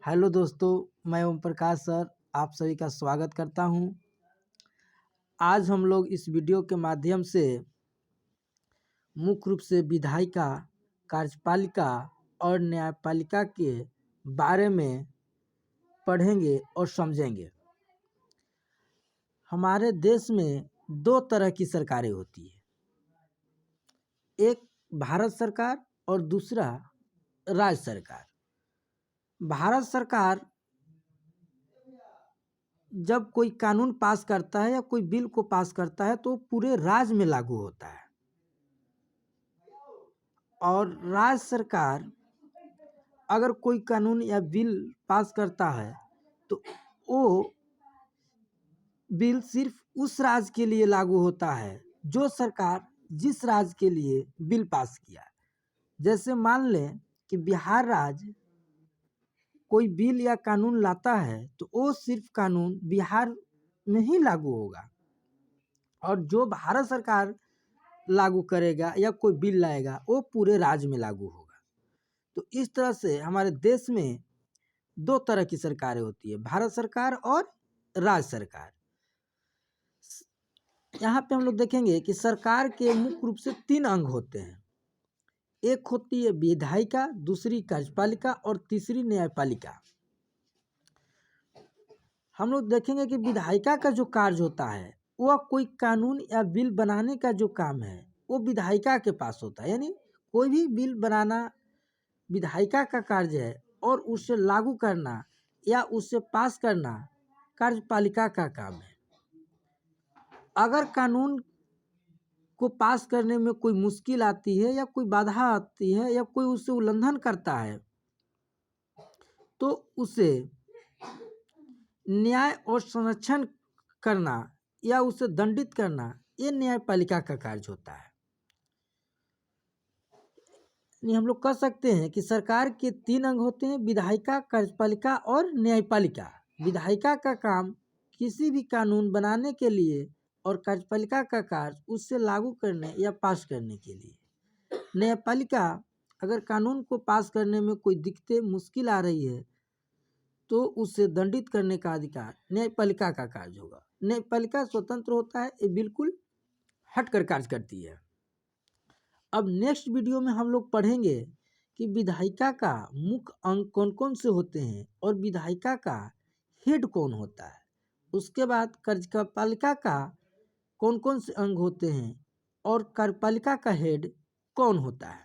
Hello दोस्तों, मैं Om Prakash sir आप सभी का स्वागत करता हूं। आज हम लोग इस वीडियो के माध्यम से मुख्य रूप से विधायिका, कार्यपालिका और न्यायपालिका के बारे में पढ़ेंगे और समझेंगे। हमारे देश में दो तरह की सरकारें होती है, एक भारत सरकार और दूसरा राज्य सरकार। भारत सरकार जब कोई कानून पास करता है या कोई बिल को पास करता है तो पूरे राज्य में लागू होता है, और राज्य सरकार अगर कोई कानून या बिल पास करता है तो वो बिल सिर्फ उस राज्य के लिए लागू होता है जो सरकार जिस राज्य के लिए बिल पास किया है। जैसे मान लें कि बिहार राज्य कोई बिल या कानून लाता है तो वो सिर्फ कानून बिहार में ही लागू होगा, और जो भारत सरकार लागू करेगा या कोई बिल लाएगा वो पूरे राज्य में लागू होगा। तो इस तरह से हमारे देश में दो तरह की सरकारें होती है, भारत सरकार और राज्य सरकार। यहाँ पे हम लोग देखेंगे कि सरकार के मुख्य रूप से तीन अंग होते हैं। एक होती है विधायिका, दूसरी कार्यपालिका और तीसरी न्यायपालिका। हम लोग देखेंगे कि विधायिका का जो कार्य होता है वह कोई कानून या बिल बनाने का जो काम है वो विधायिका के पास होता है, यानी कोई भी बिल बनाना विधायिका का कार्य है और उसे लागू करना या उसे पास करना कार्यपालिका का काम है। अगर कानून को पास करने में कोई मुश्किल आती है या कोई बाधा आती है या कोई उससे उल्लंघन करता है तो उसे न्याय और संरक्षण करना या उसे दंडित करना ये न्यायपालिका का कार्य होता है। हम लोग कह सकते हैं कि सरकार के तीन अंग होते हैं, विधायिका, कार्यपालिका और न्यायपालिका। विधायिका का काम किसी भी कानून बनाने के लिए और कार्यपालिका का कार्य उससे लागू करने या पास करने के लिए। न्यायपालिका अगर कानून को पास करने में कोई दिक्कतें मुश्किल आ रही है तो उसे दंडित करने का अधिकार न्यायपालिका का कार्य होगा। न्यायपालिका स्वतंत्र होता है, ये बिल्कुल हटकर कार्य करती है। अब नेक्स्ट वीडियो में हम लोग पढ़ेंगे कि विधायिका का मुख्य अंग कौन कौन से होते हैं और विधायिका का हेड कौन होता है। उसके बाद कार्यपालिका का कौन कौन से अंग होते हैं और कार्यपालिका का हेड कौन होता है।